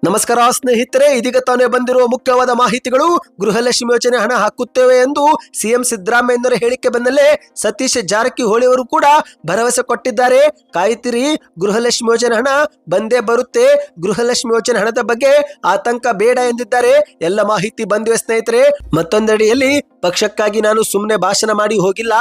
ನಮಸ್ಕಾರ ಸ್ನೇಹಿತರೆ, ಇದೀಗ ತಾನೇ ಬಂದಿರುವ ಮುಖ್ಯವಾದ ಮಾಹಿತಿಗಳು. ಗೃಹಲಕ್ಷ್ಮಿ ಯೋಜನೆ ಹಣ ಹಾಕುತ್ತೇವೆ ಎಂದು ಸಿಎಂ ಸಿದ್ದರಾಮಯ್ಯನವರ ಹೇಳಿಕೆ ಬೆನ್ನಲ್ಲೇ ಸತೀಶ್ ಜಾರಕಿಹೊಳಿ ಅವರು ಕೂಡ ಭರವಸೆ ಕೊಟ್ಟಿದ್ದಾರೆ. ಕಾಯ್ತಿರಿ, ಗೃಹಲಕ್ಷ್ಮಿ ಯೋಜನೆ ಹಣ ಬಂದೇ ಬರುತ್ತೆ. ಗೃಹಲಕ್ಷ್ಮಿ ಯೋಜನೆ ಹಣದ ಬಗ್ಗೆ ಆತಂಕ ಬೇಡ ಎಂದಿದ್ದಾರೆ. ಎಲ್ಲ ಮಾಹಿತಿ ಬಂದಿವೆ ಸ್ನೇಹಿತರೆ. ಮತ್ತೊಂದೆಡೆಯಲ್ಲಿ ಪಕ್ಷಕ್ಕಾಗಿ ನಾನು ಸುಮ್ಮನೆ ಭಾಷಣ ಮಾಡಿ ಹೋಗಿಲ್ಲ,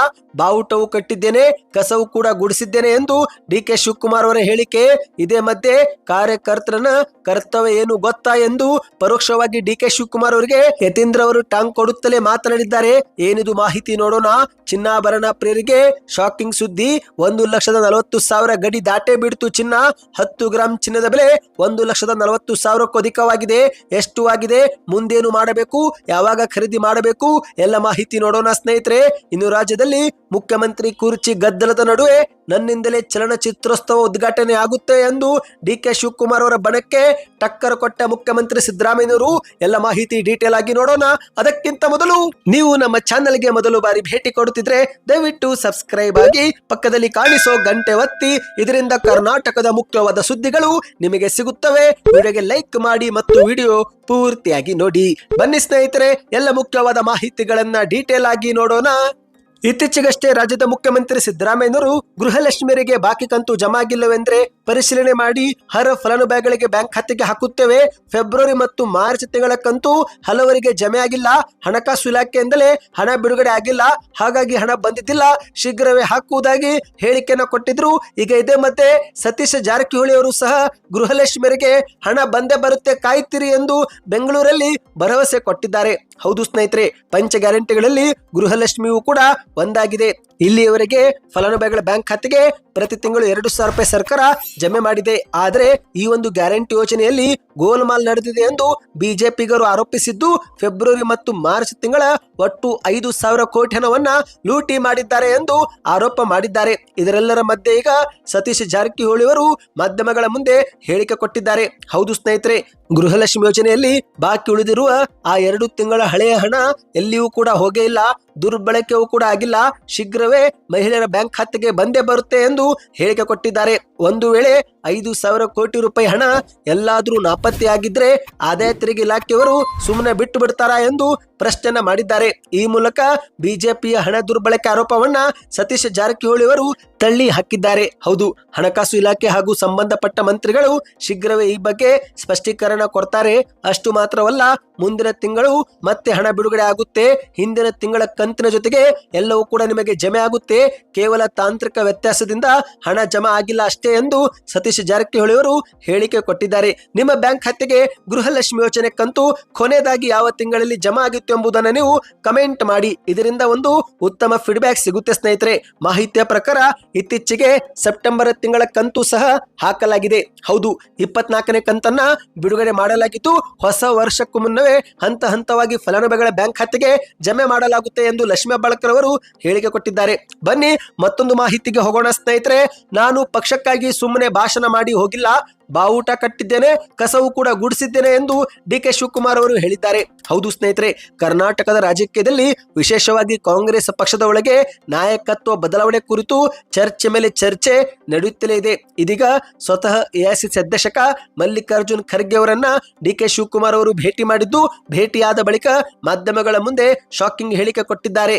ಬಾವುಟವು ಕಟ್ಟಿದ್ದೇನೆ, ಕಸವು ಕೂಡ ಗುಡಿಸಿದ್ದೇನೆ ಎಂದು ಡಿಕೆ ಶಿವಕುಮಾರ್ ಅವರ ಹೇಳಿಕೆ. ಇದೇ ಮಧ್ಯೆ ಕಾರ್ಯಕರ್ತರನ್ನ ಕರ್ತವ್ಯ ಏನು ಗೊತ್ತಾ ಎಂದು ಪರೋಕ್ಷವಾಗಿ ಡಿಕೆ ಶಿವಕುಮಾರ್ ಅವರಿಗೆ ಯತೀಂದ್ರ ಅವರು ಟಾಂಗ್ ಕೊಡುತ್ತಲೇ ಮಾತನಾಡಿದ್ದಾರೆ. ಏನಿದು ಮಾಹಿತಿ ನೋಡೋಣ. ಚಿನ್ನಾಭರಣ ಪ್ರಿಯರಿಗೆ ಶಾಕಿಂಗ್ ಸುದ್ದಿ. 1,40,000 ಗಡಿ ದಾಟೇ ಬಿಡ್ತು ಚಿನ್ನ. 10 ಗ್ರಾಂ ಚಿನ್ನದ ಬೆಲೆ 1,40,000ಕ್ಕೂ ಅಧಿಕವಾಗಿದೆ. ಎಷ್ಟು ಆಗಿದೆ, ಮುಂದೇನು ಮಾಡಬೇಕು, ಯಾವಾಗ ಖರೀದಿ ಮಾಡಬೇಕು, ಎಲ್ಲ ಮಾಹಿತಿ ನೋಡೋಣ ಸ್ನೇಹಿತರೆ. ಇನ್ನು ರಾಜ್ಯದಲ್ಲಿ ಮುಖ್ಯಮಂತ್ರಿ ಕುರ್ಚಿ ಗದ್ದಲದ ನಡುವೆ ನನ್ನಿಂದಲೇ ಚಲನಚಿತ್ರೋತ್ಸವ ಉದ್ಘಾಟನೆ ಆಗುತ್ತೆ ಎಂದು ಡಿಕೆ ಶಿವಕುಮಾರ್ ಅವರ ಬಣಕ್ಕೆ ಟಕ್ಕರ್ ಕೊಟ್ಟ ಮುಖ್ಯಮಂತ್ರಿ ಸಿದ್ದರಾಮಯ್ಯನವರು. ಎಲ್ಲ ಮಾಹಿತಿ ಡೀಟೇಲ್ ಆಗಿ ನೋಡೋಣ. ಅದಕ್ಕಿಂತ ಮೊದಲು ನೀವು ನಮ್ಮ ಚಾನೆಲ್ಗೆ ಮೊದಲು ಬಾರಿ ಭೇಟಿ ಕೊಡುತ್ತಿದ್ರೆ ದಯವಿಟ್ಟು ಸಬ್ಸ್ಕ್ರೈಬ್ ಆಗಿ ಪಕ್ಕದಲ್ಲಿ ಕಾಣಿಸೋ ಗಂಟೆ ಒತ್ತಿ. ಇದರಿಂದ ಕರ್ನಾಟಕದ ಮುಖ್ಯವಾದ ಸುದ್ದಿಗಳು ನಿಮಗೆ ಸಿಗುತ್ತವೆ. ವಿಡಿಯೋಗೆ ಲೈಕ್ ಮಾಡಿ ಮತ್ತು ವಿಡಿಯೋ ಪೂರ್ತಿಯಾಗಿ ನೋಡಿ. ಬನ್ನಿ ಸ್ನೇಹಿತರೆ, ಎಲ್ಲ ಮುಖ್ಯವಾದ ಮಾಹಿತಿಗಳನ್ನ ಡೀಟೇಲ್ ಆಗಿ ನೋಡೋಣ. ಇತ್ತೀಚೆಗಷ್ಟೇ ರಾಜ್ಯದ ಮುಖ್ಯಮಂತ್ರಿ ಸಿದ್ದರಾಮಯ್ಯನವರು ಗೃಹಲಕ್ಷ್ಮಿಯರಿಗೆ ಬಾಕಿ ಕಂತು ಜಮಾ ಆಗಿಲ್ಲವೆಂದ್ರೆ ಪರಿಶೀಲನೆ ಮಾಡಿ ಫಲಾನುಭವಿಗಳಿಗೆ ಬ್ಯಾಂಕ್ ಖಾತೆಗೆ ಹಾಕುತ್ತೇವೆ. ಫೆಬ್ರವರಿ ಮತ್ತು ಮಾರ್ಚ್ ತಿಂಗಳ ಕಂತು ಹಲವರಿಗೆ ಜಮೆ ಆಗಿಲ್ಲ. ಹಣಕಾಸು ಇಲಾಖೆಯಿಂದಲೇ ಹಣ ಬಿಡುಗಡೆ ಆಗಿಲ್ಲ, ಹಾಗಾಗಿ ಹಣ ಬಂದಿದ್ದಿಲ್ಲ, ಶೀಘ್ರವೇ ಹಾಕುವುದಾಗಿ ಹೇಳಿಕೆಯನ್ನು ಕೊಟ್ಟಿದ್ರು. ಈಗ ಇದೇ ಮತ್ತೆ ಸತೀಶ್ ಜಾರಕಿಹೊಳಿ ಅವರು ಸಹ ಗೃಹಲಕ್ಷ್ಮಿಯರಿಗೆ ಹಣ ಬಂದೇ ಬರುತ್ತೆ, ಕಾಯ್ತಿರಿ ಎಂದು ಬೆಂಗಳೂರಲ್ಲಿ ಭರವಸೆ ಕೊಟ್ಟಿದ್ದಾರೆ. ಹೌದು ಸ್ನೇಹಿತರೆ, ಪಂಚ ಗ್ಯಾರಂಟಿಗಳಲ್ಲಿ ಗೃಹಲಕ್ಷ್ಮಿಯೂ ಕೂಡ ಒಂದಾಗಿದೆ. ಇಲ್ಲಿಯವರೆಗೆ ಫಲಾನುಭವಿಗಳ ಬ್ಯಾಂಕ್ ಖಾತೆಗೆ ಪ್ರತಿ ತಿಂಗಳು 2,000 ರೂಪಾಯಿ ಸರ್ಕಾರ ಜಮೆ ಮಾಡಿದೆ. ಆದರೆ ಈ ಒಂದು ಗ್ಯಾರಂಟಿ ಯೋಜನೆಯಲ್ಲಿ ಗೋಲ್ಮಾಲ್ ನಡೆದಿದೆ ಎಂದು ಬಿಜೆಪಿಗರು ಆರೋಪಿಸಿದ್ದು, ಫೆಬ್ರವರಿ ಮತ್ತು ಮಾರ್ಚ್ ತಿಂಗಳ ಒಟ್ಟು 5,000 ಕೋಟಿ ಹಣವನ್ನ ಲೂಟಿ ಮಾಡಿದ್ದಾರೆ ಎಂದು ಆರೋಪ ಮಾಡಿದ್ದಾರೆ. ಇದರೆಲ್ಲರ ಮಧ್ಯೆ ಈಗ ಸತೀಶ್ ಜಾರಕಿಹೊಳಿ ಅವರು ಮಾಧ್ಯಮಗಳ ಮುಂದೆ ಹೇಳಿಕೆ ಕೊಟ್ಟಿದ್ದಾರೆ. ಹೌದು ಸ್ನೇಹಿತರೆ, ಗೃಹಲಕ್ಷ್ಮಿ ಯೋಜನೆಯಲ್ಲಿ ಬಾಕಿ ಉಳಿದಿರುವ ಆ 2 ತಿಂಗಳ ಹಳೆಯ ಹಣ ಎಲ್ಲಿಯೂ ಕೂಡ ಹೋಗೇ ಇಲ್ಲ, ದುರ್ಬಳಕೆಯೂ ಕೂಡ ಆಗಿಲ್ಲ. ಶೀಘ್ರವೇ ಮಹಿಳೆಯರ ಬ್ಯಾಂಕ್ ಖಾತೆಗೆ ಬಂದೇ ಬರುತ್ತೆ ಎಂದು ಹೇಳಿಕೆ ಕೊಟ್ಟಿದ್ದಾರೆ. ಒಂದು ವೇಳೆ 5,000 ಕೋಟಿ ರೂಪಾಯಿ ಹಣ ಎಲ್ಲಾದ್ರೂ ನಾಪತ್ತೆಯಾಗಿದ್ರೆ ಆದಾಯ ತೆರಿಗೆ ಇಲಾಖೆಯವರು ಸುಮ್ಮನೆ ಬಿಟ್ಟು ಬಿಡ್ತಾರಾ ಎಂದು ಪ್ರಶ್ನೆಯನ್ನ ಮಾಡಿದ್ದಾರೆ. ಈ ಮೂಲಕ ಬಿಜೆಪಿಯ ಹಣ ದುರ್ಬಳಕೆ ಆರೋಪವನ್ನ ಸತೀಶ್ ಜಾರಕಿಹೊಳಿ ಅವರು ತಳ್ಳಿ ಹಾಕಿದ್ದಾರೆ. ಹೌದು, ಹಣಕಾಸು ಇಲಾಖೆ ಹಾಗೂ ಸಂಬಂಧಪಟ್ಟ ಮಂತ್ರಿಗಳು ಶೀಘ್ರವೇ ಈ ಬಗ್ಗೆ ಸ್ಪಷ್ಟೀಕರಣ ಕೊಡ್ತಾರೆ. ಅಷ್ಟು ಮಾತ್ರವಲ್ಲ, ಮುಂದಿನ ತಿಂಗಳು ಮತ್ತೆ ಹಣ ಬಿಡುಗಡೆ ಆಗುತ್ತೆ. ಹಿಂದಿನ ತಿಂಗಳ ಕಂತಿನ ಜೊತೆಗೆ ಎಲ್ಲವೂ ಕೂಡ ನಿಮಗೆ ಜಮೆ ಆಗುತ್ತೆ. ಕೇವಲ ತಾಂತ್ರಿಕ ವ್ಯತ್ಯಾಸದಿಂದ ಹಣ ಜಮಾ ಆಗಿಲ್ಲ ಅಷ್ಟೇ ಎಂದು ಸತೀಶ್ ಜಾರಕಿಹೊಳಿ ಅವರು ಹೇಳಿಕೆ ಕೊಟ್ಟಿದ್ದಾರೆ. ನಿಮ್ಮ ಬ್ಯಾಂಕ್ ಖಾತೆಗೆ ಗೃಹಲಕ್ಷ್ಮಿ ಯೋಜನೆ ಕಂತು ಕೊನೆಯದಾಗಿ ಯಾವ ತಿಂಗಳಲ್ಲಿ ಜಮಾ ಆಗಿತ್ತು ಎಂಬುದನ್ನು ನೀವು ಕಮೆಂಟ್ ಮಾಡಿ. ಇದರಿಂದ ಒಂದು ಉತ್ತಮ ಫೀಡ್ಬ್ಯಾಕ್ ಸಿಗುತ್ತೆ ಸ್ನೇಹಿತರೆ. ಮಾಹಿತಿಯ ಪ್ರಕಾರ ಇತ್ತೀಚೆಗೆ ಸೆಪ್ಟೆಂಬರ್ ತಿಂಗಳ ಕಂತು ಸಹ ಹಾಕಲಾಗಿದೆ. ಹೌದು, 24ನೇ ಕಂತನ್ನ ಬಿಡುಗಡೆ ಮಾಡಲಾಗಿತ್ತು. ಹೊಸ ವರ್ಷಕ್ಕೂ ಮುನ್ನವೇ ಹಂತ ಹಂತವಾಗಿ ಫಲಾನುಭವಿಗಳ ಬ್ಯಾಂಕ್ ಖಾತೆಗೆ ಜಮೆ ಮಾಡಲಾಗುತ್ತೆ ಎಂದು ಲಕ್ಷ್ಮೀ ಹೆಬ್ಬಾಳ್ಕರ್ ಅವರು ಹೇಳಿಕೆ ಕೊಟ್ಟಿದ್ದಾರೆ. ಬನ್ನಿ ಮತ್ತೊಂದು ಮಾಹಿತಿಗೆ ಹೋಗೋಣ ಸ್ನೇಹಿತರೆ. ನಾನು ಪಕ್ಷಕ್ಕಾಗಿ ಸುಮ್ಮನೆ ಭಾಷಣ ಮಾಡಿ ಹೋಗಿಲ್ಲ, ಬಾವುಟ ಕಟ್ಟಿದ್ದೇನೆ, ಕಸವು ಕೂಡ ಗುಡಿಸಿದ್ದೇನೆ ಎಂದು ಡಿಕೆ ಶಿವಕುಮಾರ್ ಅವರು ಹೇಳಿದ್ದಾರೆ. ಹೌದು ಸ್ನೇಹಿತರೆ, ಕರ್ನಾಟಕದ ರಾಜಕೀಯದಲ್ಲಿ ವಿಶೇಷವಾಗಿ ಕಾಂಗ್ರೆಸ್ ಪಕ್ಷದ ಒಳಗೆ ನಾಯಕತ್ವ ಬದಲಾವಣೆ ಕುರಿತು ಚರ್ಚೆ ಮೇಲೆ ಚರ್ಚೆ ನಡೆಯುತ್ತಲೇ ಇದೆ. ಇದೀಗ ಸ್ವತಃ ಎಐಸಿಸಿ ಅಧ್ಯಕ್ಷ ಮಲ್ಲಿಕಾರ್ಜುನ್ ಖರ್ಗೆ ಅವರನ್ನ ಡಿಕೆ ಶಿವಕುಮಾರ್ ಅವರು ಭೇಟಿ ಮಾಡಿದ್ದು, ಭೇಟಿಯಾದ ಬಳಿಕ ಮಾಧ್ಯಮಗಳ ಮುಂದೆ ಶಾಕಿಂಗ್ ಹೇಳಿಕೆ ಕೊಟ್ಟಿದ್ದಾರೆ.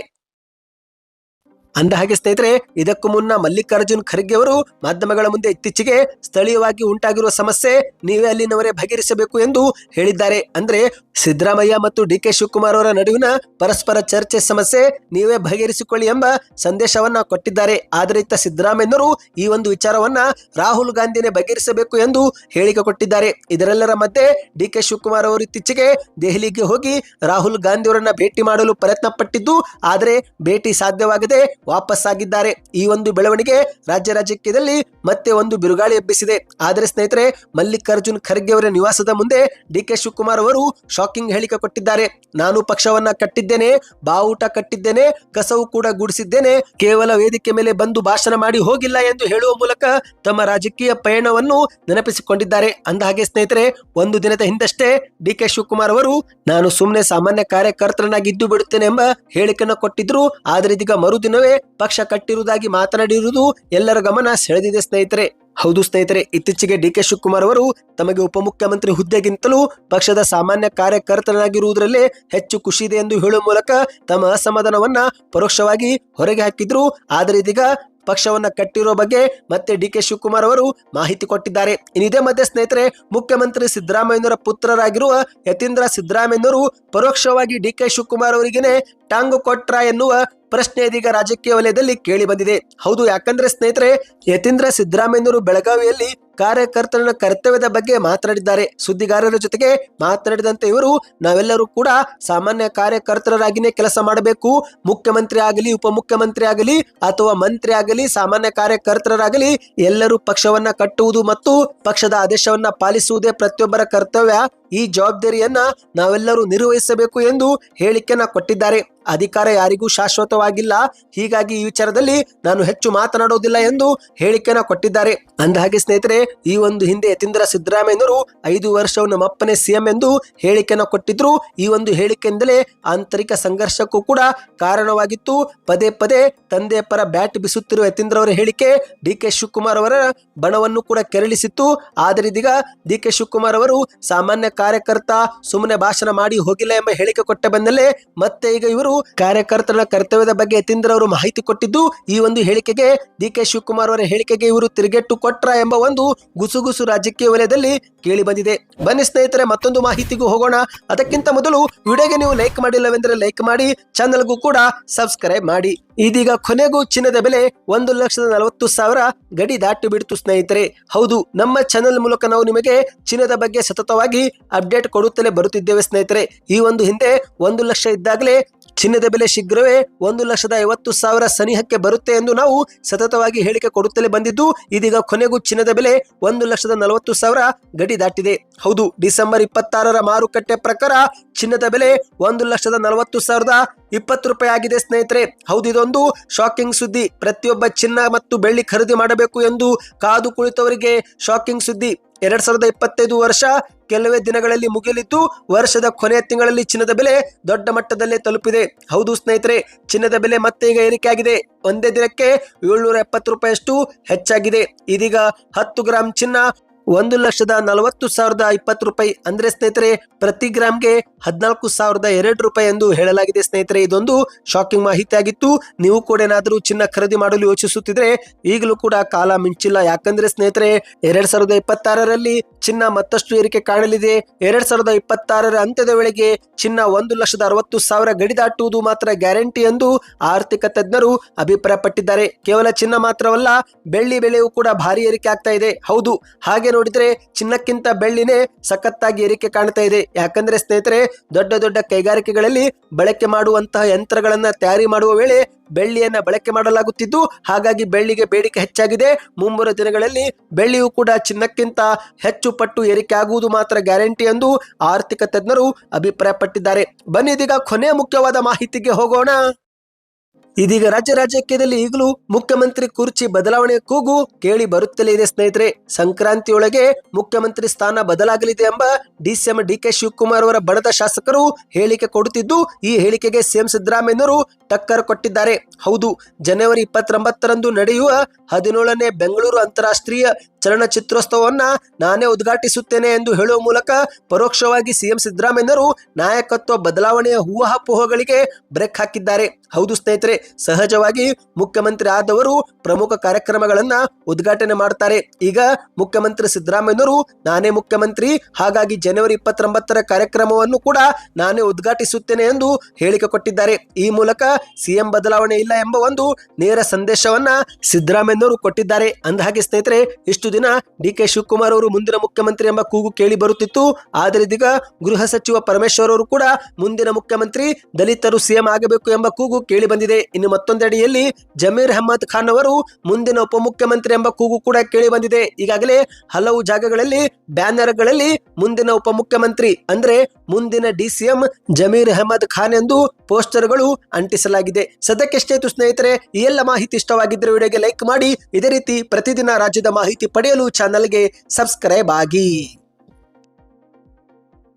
ಅಂದ ಹಾಗೆ ಸ್ನೇಹಿತರೆ, ಇದಕ್ಕೂ ಮುನ್ನ ಮಲ್ಲಿಕಾರ್ಜುನ್ ಖರ್ಗೆ ಅವರು ಮಾಧ್ಯಮಗಳ ಮುಂದೆ ಇತ್ತೀಚೆಗೆ ಸ್ಥಳೀಯವಾಗಿ ಉಂಟಾಗಿರುವ ಸಮಸ್ಯೆ ನೀವೇ ಅಲ್ಲಿನವರೇ ಬಗೆಹರಿಸಬೇಕು ಎಂದು ಹೇಳಿದ್ದಾರೆ. ಅಂದ್ರೆ ಸಿದ್ದರಾಮಯ್ಯ ಮತ್ತು ಡಿಕೆ ಶಿವಕುಮಾರ್ ಅವರ ನಡುವಿನ ಪರಸ್ಪರ ಚರ್ಚೆ ಸಮಸ್ಯೆ ನೀವೇ ಬಗೆಹರಿಸಿಕೊಳ್ಳಿ ಎಂಬ ಸಂದೇಶವನ್ನ ಕೊಟ್ಟಿದ್ದಾರೆ. ಆದರೆ ಇತ್ತ ಸಿದ್ದರಾಮಯ್ಯನವರು ಈ ಒಂದು ವಿಚಾರವನ್ನ ರಾಹುಲ್ ಗಾಂಧಿನೇ ಬಗೆಹರಿಸಬೇಕು ಎಂದು ಹೇಳಿಕೆ ಕೊಟ್ಟಿದ್ದಾರೆ. ಇದರೆಲ್ಲರ ಮಧ್ಯೆ ಡಿಕೆ ಶಿವಕುಮಾರ್ ಅವರು ಇತ್ತೀಚೆಗೆ ದೆಹಲಿಗೆ ಹೋಗಿ ರಾಹುಲ್ ಗಾಂಧಿ ಅವರನ್ನ ಭೇಟಿ ಮಾಡಲು ಪ್ರಯತ್ನ ಪಟ್ಟಿದ್ದು, ಆದರೆ ಭೇಟಿ ಸಾಧ್ಯವಾಗದೆ ವಾಪಸ್ ಆಗಿದ್ದಾರೆ. ಈ ಒಂದು ಬೆಳವಣಿಗೆ ರಾಜ್ಯ ರಾಜಕೀಯದಲ್ಲಿ ಮತ್ತೆ ಒಂದು ಬಿರುಗಾಳಿ ಎಬ್ಬಿಸಿದೆ. ಆದರೆ ಸ್ನೇಹಿತರೆ, ಮಲ್ಲಿಕಾರ್ಜುನ್ ಖರ್ಗೆ ಅವರ ನಿವಾಸದ ಮುಂದೆ ಡಿಕೆ ಶಿವಕುಮಾರ್ ಅವರು ಶಾಕಿಂಗ್ ಹೇಳಿಕೆ ಕೊಟ್ಟಿದ್ದಾರೆ. ನಾನು ಪಕ್ಷವನ್ನ ಕಟ್ಟಿದ್ದೇನೆ, ಬಾವುಟ ಕಟ್ಟಿದ್ದೇನೆ, ಕಸವು ಕೂಡ ಗುಡಿಸಿದ್ದೇನೆ, ಕೇವಲ ವೇದಿಕೆ ಮೇಲೆ ಬಂದು ಭಾಷಣ ಮಾಡಿ ಹೋಗಿಲ್ಲ ಎಂದು ಹೇಳುವ ಮೂಲಕ ತಮ್ಮ ರಾಜಕೀಯ ಪಯಣವನ್ನು ನೆನಪಿಸಿಕೊಂಡಿದ್ದಾರೆ. ಅಂದ ಹಾಗೆ ಸ್ನೇಹಿತರೆ, ಒಂದು ದಿನದ ಹಿಂದಷ್ಟೇ ಡಿಕೆ ಶಿವಕುಮಾರ್ ಅವರು ನಾನು ಸುಮ್ಮನೆ ಸಾಮಾನ್ಯ ಕಾರ್ಯಕರ್ತರನ್ನಾಗಿ ಇದ್ದು ಬಿಡುತ್ತೇನೆ ಎಂಬ ಹೇಳಿಕೆಯನ್ನು ಕೊಟ್ಟಿದ್ರು. ಆದರೆ ಇದೀಗ ಮರುದಿನವೇ ಪಕ್ಷ ಕಟ್ಟಿರುವುದಾಗಿ ಮಾತನಾಡಿರುವುದು ಎಲ್ಲರ ಗಮನ ಸೆಳೆದಿದೆ ಸ್ನೇಹಿತರೆ. ಹೌದು ಸ್ನೇಹಿತರೆ, ಇತ್ತೀಚೆಗೆ ಡಿ.ಕೆ. ಶಿವಕುಮಾರ್ ಅವರು ತಮಗೆ ಉಪಮುಖ್ಯಮಂತ್ರಿ ಹುದ್ದೆಗಿಂತಲೂ ಪಕ್ಷದ ಸಾಮಾನ್ಯ ಕಾರ್ಯಕರ್ತನಾಗಿರುವುದರಲ್ಲೇ ಹೆಚ್ಚು ಖುಷಿ ಇದೆ ಎಂದು ಹೇಳುವ ಮೂಲಕ ತಮ್ಮ ಅಸಮಾಧಾನವನ್ನ ಪರೋಕ್ಷವಾಗಿ ಹೊರಗೆ ಹಾಕಿದ್ರು. ಆದರೆ ಇದೀಗ ಪಕ್ಷವನ್ನ ಕಟ್ಟಿರೋ ಬಗ್ಗೆ ಮತ್ತೆ ಡಿ.ಕೆ. ಶಿವಕುಮಾರ್ ಅವರು ಮಾಹಿತಿ ಕೊಟ್ಟಿದ್ದಾರೆ. ಇದೇ ಮಧ್ಯೆ ಸ್ನೇಹಿತರೆ, ಮುಖ್ಯಮಂತ್ರಿ ಸಿದ್ದರಾಮಯ್ಯನವರ ಪುತ್ರರಾಗಿರುವ ಯತೀಂದ್ರ ಸಿದ್ದರಾಮಯ್ಯನವರು ಪರೋಕ್ಷವಾಗಿ ಡಿ.ಕೆ. ಶಿವಕುಮಾರ್ ಅವರಿಗೇನೆ ಟಾಂಗು ಕೊಟ್ರ ಎನ್ನುವ ಪ್ರಶ್ನೆ ಇದೀಗ ರಾಜಕೀಯ ವಲಯದಲ್ಲಿ ಕೇಳಿ ಬಂದಿದೆ. ಹೌದು, ಯಾಕಂದ್ರೆ ಸ್ನೇಹಿತರೆ, ಯತೀಂದ್ರ ಸಿದ್ದರಾಮಯ್ಯನವರು ಬೆಳಗಾವಿಯಲ್ಲಿ ಕಾರ್ಯಕರ್ತರ ಕರ್ತವ್ಯದ ಬಗ್ಗೆ ಮಾತನಾಡಿದ್ದಾರೆ. ಸುದ್ದಿಗಾರರ ಜೊತೆಗೆ ಮಾತನಾಡಿದಂತೆ ಇವರು, ನಾವೆಲ್ಲರೂ ಕೂಡ ಸಾಮಾನ್ಯ ಕಾರ್ಯಕರ್ತರಾಗಿನೇ ಕೆಲಸ ಮಾಡಬೇಕು. ಮುಖ್ಯಮಂತ್ರಿ ಆಗಲಿ, ಉಪಮುಖ್ಯಮಂತ್ರಿ ಆಗಲಿ ಅಥವಾ ಮಂತ್ರಿ ಆಗಲಿ, ಸಾಮಾನ್ಯ ಕಾರ್ಯಕರ್ತರಾಗಲಿ ಎಲ್ಲರೂ ಪಕ್ಷವನ್ನ ಕಟ್ಟುವುದು ಮತ್ತು ಪಕ್ಷದ ಆದೇಶವನ್ನ ಪಾಲಿಸುವುದೇ ಪ್ರತಿಯೊಬ್ಬರ ಕರ್ತವ್ಯ. ಈ ಜವಾಬ್ದಾರಿಯನ್ನ ನಾವೆಲ್ಲರೂ ನಿರ್ವಹಿಸಬೇಕು ಎಂದು ಹೇಳಿಕೆಯನ್ನ ಕೊಟ್ಟಿದ್ದಾರೆ. ಅಧಿಕಾರ ಯಾರಿಗೂ ಶಾಶ್ವತವಾಗಿಲ್ಲ, ಹೀಗಾಗಿ ಈ ವಿಚಾರದಲ್ಲಿ ನಾನು ಹೆಚ್ಚು ಮಾತನಾಡುವುದಿಲ್ಲ ಎಂದು ಹೇಳಿಕೆಯನ್ನ ಕೊಟ್ಟಿದ್ದಾರೆ. ಅಂದಹಾಗೆ ಸ್ನೇಹಿತರೆ, ಈ ಒಂದು ಹಿಂದೆ ಯತೀಂದ್ರ ಸಿದ್ದರಾಮಯ್ಯನವರು 5 ವರ್ಷವು ನಮ್ಮಪ್ಪನೇ ಸಿಎಂ ಎಂದು ಹೇಳಿಕೆಯನ್ನ ಕೊಟ್ಟಿದ್ರು. ಈ ಒಂದು ಹೇಳಿಕೆಯಿಂದಲೇ ಆಂತರಿಕ ಸಂಘರ್ಷಕ್ಕೂ ಕೂಡ ಕಾರಣವಾಗಿತ್ತು. ಪದೇ ಪದೇ ತಂದೆ ಪರ ಬ್ಯಾಟ್ ಬಿಸುತ್ತಿರುವ ಯತೀಂದ್ರ ಅವರ ಹೇಳಿಕೆ ಡಿ.ಕೆ. ಶಿವಕುಮಾರ್ ಅವರ ಬಣವನ್ನು ಕೂಡ ಕೆರಳಿಸಿತ್ತು. ಆದರೆ ಇದೀಗ ಡಿ.ಕೆ. ಶಿವಕುಮಾರ್ ಅವರು ಸಾಮಾನ್ಯ ಕಾರ್ಯಕರ್ತ, ಸುಮ್ಮನೆ ಭಾಷಣ ಮಾಡಿ ಹೋಗಿಲ್ಲ ಎಂಬ ಹೇಳಿಕೆ ಕೊಟ್ಟ ಬೆನ್ನಲ್ಲೇ ಮತ್ತೆ ಈಗ ಇವರು ಕಾರ್ಯಕರ್ತರ ಕರ್ತವ್ಯದ ಬಗ್ಗೆ ಯತೀಂದ್ರ ಅವರು ಮಾಹಿತಿ ಕೊಟ್ಟಿದ್ದು, ಈ ಒಂದು ಹೇಳಿಕೆಗೆ ಡಿ.ಕೆ. ಶಿವಕುಮಾರ್ ಅವರ ಹೇಳಿಕೆಗೆ ಇವರು ತಿರುಗೇಟು ಕೊಟ್ರ ಎಂಬ ಒಂದು ಗುಸುಗುಸು ರಾಜಕೀಯ ವಲಯದಲ್ಲಿ ಕೇಳಿ ಬಂದಿದೆ. ಬನ್ನಿ ಸ್ನೇಹಿತರೆ, ಮತ್ತೊಂದು ಮಾಹಿತಿಗೂ ಹೋಗೋಣ. ಅದಕ್ಕಿಂತ ಮೊದಲು ವಿಡಿಯೋಗೆ ನೀವು ಲೈಕ್ ಮಾಡಿಲ್ಲವೆಂದರೆ ಲೈಕ್ ಮಾಡಿ, ಚಾನಲ್ಗೂ ಕೂಡ ಸಬ್ಸ್ಕ್ರೈಬ್ ಮಾಡಿ. ಇದೀಗ ಕೊನೆಗೂ ಚಿನ್ನದ ಬೆಲೆ 1,40,000 ಗಡಿ ದಾಟಿ ಬಿಡ್ತು ಸ್ನೇಹಿತರೆ. ಹೌದು, ನಮ್ಮ ಚಾನೆಲ್ ಮೂಲಕ ನಾವು ನಿಮಗೆ ಚಿನ್ನದ ಬಗ್ಗೆ ಸತತವಾಗಿ ಅಪ್ಡೇಟ್ ಕೊಡುತ್ತಲೇ ಬರುತ್ತಿದ್ದೇವೆ ಸ್ನೇಹಿತರೆ. ಈ ಒಂದು ಹಿಂದೆ 1 ಲಕ್ಷ ಇದ್ದಾಗಲೇ ಚಿನ್ನದ ಬೆಲೆ ಶೀಘ್ರವೇ 1,50,000 ಸನಿಹಕ್ಕೆ ಬರುತ್ತೆ ಎಂದು ನಾವು ಸತತವಾಗಿ ಹೇಳಿಕೆ ಕೊಡುತ್ತಲೇ ಬಂದಿದ್ದು, ಇದೀಗ ಕೊನೆಗೂ ಚಿನ್ನದ ಬೆಲೆ 1,40,000 ಗಡಿ ದಾಟಿದೆ. ಹೌದು, ಡಿಸೆಂಬರ್ 26ರ ಮಾರುಕಟ್ಟೆ ಪ್ರಕಾರ ಚಿನ್ನದ ಬೆಲೆ 1,40,020 ರೂಪಾಯಿ ಆಗಿದೆ ಸ್ನೇಹಿತರೆ. ಹೌದು, ಇದೊಂದು ಶಾಕಿಂಗ್ ಸುದ್ದಿ. ಪ್ರತಿಯೊಬ್ಬ ಚಿನ್ನ ಮತ್ತು ಬೆಳ್ಳಿ ಖರೀದಿ ಮಾಡಬೇಕು ಎಂದು ಕಾದು ಕುಳಿತವರಿಗೆ ಶಾಕಿಂಗ್ ಸುದ್ದಿ. 2025 ವರ್ಷ ಕೆಲವೇ ದಿನಗಳಲ್ಲಿ ಮುಗಿಯಲಿದ್ದು, ವರ್ಷದ ಕೊನೆಯ ತಿಂಗಳಲ್ಲಿ ಚಿನ್ನದ ಬೆಲೆ ದೊಡ್ಡ ಮಟ್ಟದಲ್ಲೇ ತಲುಪಿದೆ. ಹೌದು ಸ್ನೇಹಿತರೆ, ಚಿನ್ನದ ಬೆಲೆ ಮತ್ತೆ ಈಗ ಏರಿಕೆಯಾಗಿದೆ. ಒಂದೇ ದಿನಕ್ಕೆ 770 ರೂಪಾಯಿಯಷ್ಟು ಹೆಚ್ಚಾಗಿದೆ. ಇದೀಗ 10 ಗ್ರಾಂ ಚಿನ್ನ 1,40,020 ರೂಪಾಯಿ, ಅಂದ್ರೆ ಸ್ನೇಹಿತರೆ ಪ್ರತಿ ಗ್ರಾಮ್ಗೆ 14,002 ರೂಪಾಯಿ ಎಂದು ಹೇಳಲಾಗಿದೆ ಸ್ನೇಹಿತರೆ. ಇದೊಂದು ಶಾಕಿಂಗ್ ಮಾಹಿತಿ ಆಗಿತ್ತು. ನೀವು ಕೂಡ ಏನಾದರೂ ಚಿನ್ನ ಖರೀದಿ ಮಾಡಲು ಯೋಚಿಸುತ್ತಿದ್ರೆ ಈಗಲೂ ಕೂಡ ಕಾಲ ಮಿಂಚಿಲ್ಲ. ಯಾಕಂದ್ರೆ ಸ್ನೇಹಿತರೆ, 2026ರಲ್ಲಿ ಚಿನ್ನ ಮತ್ತಷ್ಟು ಏರಿಕೆ ಕಾಣಲಿದೆ. 2026ರ ಅಂತ್ಯದ ವೇಳೆಗೆ ಚಿನ್ನ 1,60,000 ಗಡಿ ದಾಟುವುದು ಮಾತ್ರ ಗ್ಯಾರಂಟಿ ಎಂದು ಆರ್ಥಿಕ ತಜ್ಞರು ಅಭಿಪ್ರಾಯಪಟ್ಟಿದ್ದಾರೆ. ಕೇವಲ ಚಿನ್ನ ಮಾತ್ರವಲ್ಲ, ಬೆಳ್ಳಿ ಬೆಲೆಯೂ ಕೂಡ ಭಾರಿ ಏರಿಕೆ ಆಗ್ತಾ ಇದೆ. ಹೌದು, ಹಾಗೆ ನೋಡಿದ್ರೆ ಚಿನ್ನಕ್ಕಿಂತ ಬೆಳ್ಳಿನೇ ಸಖತ್ತಾಗಿ ಏರಿಕೆ ಕಾಣ್ತಾ ಇದೆ. ಯಾಕಂದ್ರೆ ಸ್ನೇಹಿತರೆ, ದೊಡ್ಡ ದೊಡ್ಡ ಕೈಗಾರಿಕೆಗಳಲ್ಲಿ ಬಳಕೆ ಮಾಡುವಂತಹ ಯಂತ್ರಗಳನ್ನ ತಯಾರಿ ಮಾಡುವ ವೇಳೆ ಬೆಳ್ಳಿಯನ್ನ ಬಳಕೆ ಮಾಡಲಾಗುತ್ತಿದ್ದು, ಹಾಗಾಗಿ ಬೆಳ್ಳಿಗೆ ಬೇಡಿಕೆ ಹೆಚ್ಚಾಗಿದೆ. ಮುಂಬರುವ ದಿನಗಳಲ್ಲಿ ಬೆಳ್ಳಿಯೂ ಕೂಡ ಚಿನ್ನಕ್ಕಿಂತ ಹೆಚ್ಚು ಪಟ್ಟು ಏರಿಕೆ ಆಗುವುದು ಮಾತ್ರ ಗ್ಯಾರಂಟಿ ಎಂದು ಆರ್ಥಿಕ ತಜ್ಞರು ಅಭಿಪ್ರಾಯಪಟ್ಟಿದ್ದಾರೆ. ಬನ್ನಿ ಇದೀಗ ಕೊನೆಯ ಮುಖ್ಯವಾದ ಮಾಹಿತಿಗೆ ಹೋಗೋಣ. ಇದೀಗ ರಾಜಕೀಯದಲ್ಲಿ ಈಗಲೂ ಮುಖ್ಯಮಂತ್ರಿ ಕುರ್ಚಿ ಬದಲಾವಣೆ ಕೂಗು ಕೇಳಿ ಬರುತ್ತಲೇ ಇದೆ ಸ್ನೇಹಿತರೆ. ಸಂಕ್ರಾಂತಿಯೊಳಗೆ ಮುಖ್ಯಮಂತ್ರಿ ಸ್ಥಾನ ಬದಲಾಗಲಿದೆ ಎಂಬ ಡಿಸಿಎಂ ಡಿ.ಕೆ. ಶಿವಕುಮಾರ್ ಅವರ ಬಣದ ಶಾಸಕರು ಹೇಳಿಕೆ ಕೊಡುತ್ತಿದ್ದು, ಈ ಹೇಳಿಕೆಗೆ ಸಿಎಂ ಸಿದ್ದರಾಮಯ್ಯನವರು ಟಕ್ಕರ್ ಕೊಟ್ಟಿದ್ದಾರೆ. ಹೌದು, ಜನವರಿ 29ರಂದು ನಡೆಯುವ 17ನೇ ಬೆಂಗಳೂರು ಅಂತಾರಾಷ್ಟ್ರೀಯ ಚಲನಚಿತ್ರೋತ್ಸವವನ್ನ ನಾನೇ ಉದ್ಘಾಟಿಸುತ್ತೇನೆ ಎಂದು ಹೇಳುವ ಮೂಲಕ ಪರೋಕ್ಷವಾಗಿ ಸಿಎಂ ಸಿದ್ದರಾಮಯ್ಯನವರು ನಾಯಕತ್ವ ಬದಲಾವಣೆಯ ಊಹಾಪೋಹಗಳಿಗೆ ಬ್ರೇಕ್ ಹಾಕಿದ್ದಾರೆ. ಹೌದು ಸ್ನೇಹಿತರೆ, ಸಹಜವಾಗಿ ಮುಖ್ಯಮಂತ್ರಿ ಆದವರು ಪ್ರಮುಖ ಕಾರ್ಯಕ್ರಮಗಳನ್ನ ಉದ್ಘಾಟನೆ ಮಾಡ್ತಾರೆ. ಈಗ ಮುಖ್ಯಮಂತ್ರಿ ಸಿದ್ದರಾಮಯ್ಯನವರು ನಾನೇ ಮುಖ್ಯಮಂತ್ರಿ, ಹಾಗಾಗಿ ಜನವರಿ 29ರ ಕಾರ್ಯಕ್ರಮವನ್ನು ಕೂಡ ನಾನೇ ಉದ್ಘಾಟಿಸುತ್ತೇನೆ ಎಂದು ಹೇಳಿಕೆ ಕೊಟ್ಟಿದ್ದಾರೆ. ಈ ಮೂಲಕ ಸಿಎಂ ಬದಲಾವಣೆ ಇಲ್ಲ ಎಂಬ ಒಂದು ನೇರ ಸಂದೇಶವನ್ನ ಸಿದ್ದರಾಮಯ್ಯನವರು ಕೊಟ್ಟಿದ್ದಾರೆ. ಅಂದಹಾಗೆ ಸ್ನೇಹಿತರೆ, ಇಷ್ಟು ದಿನ ಡಿ.ಕೆ. ಶಿವಕುಮಾರ್ ಅವರು ಮುಂದಿನ ಮುಖ್ಯಮಂತ್ರಿ ಎಂಬ ಕೂಗು ಕೇಳಿ ಬರುತ್ತಿತ್ತು. ಆದರೆ ಇದೀಗ ಗೃಹ ಸಚಿವ ಪರಮೇಶ್ವರ್ ಅವರು ಕೂಡ ಮುಂದಿನ ಮುಖ್ಯಮಂತ್ರಿ, ದಲಿತರು ಸಿಎಂ ಆಗಬೇಕು ಎಂಬ ಕೂಗು ಕೇಳಿ ಬಂದಿದೆ. ಇನ್ನು ಮತ್ತೊಂದೆಡೆಯಲ್ಲಿ ಜಮೀರ್ ಅಹ್ಮದ್ ಖಾನ್ ಅವರು ಮುಂದಿನ ಉಪಮುಖ್ಯಮಂತ್ರಿ ಎಂಬ ಕೂಗು ಕೂಡ ಕೇಳಿ ಬಂದಿದೆ. ಈಗಾಗಲೇ ಹಲವು ಜಾಗಗಳಲ್ಲಿ ಬ್ಯಾನರ್ಗಳಲ್ಲಿ ಮುಂದಿನ ಉಪಮುಖ್ಯಮಂತ್ರಿ ಅಂದ್ರೆ ಮುಂದಿನ ಡಿಸಿಎಂ ಜಮೀರ್ ಅಹ್ಮದ್ ಖಾನ್ ಎಂದು ಪೋಸ್ಟರ್ಗಳು ಅಂಟಿಸಲಾಗಿದೆ. ಸದ್ಯಕ್ಕೆಷ್ಟೇ ಸ್ನೇಹಿತರೆ, ಈ ಎಲ್ಲ ಮಾಹಿತಿ ಇಷ್ಟವಾಗಿದ್ದರೆ ವಿಡಿಯೋಗೆ ಲೈಕ್ ಮಾಡಿ. ಇದೇ ರೀತಿ ಪ್ರತಿದಿನ ರಾಜ್ಯದ ಮಾಹಿತಿ ಪಡೆಯಲು ಚಾನಲ್ಗೆ ಸಬ್ಸ್ಕ್ರೈಬ್ ಆಗಿ.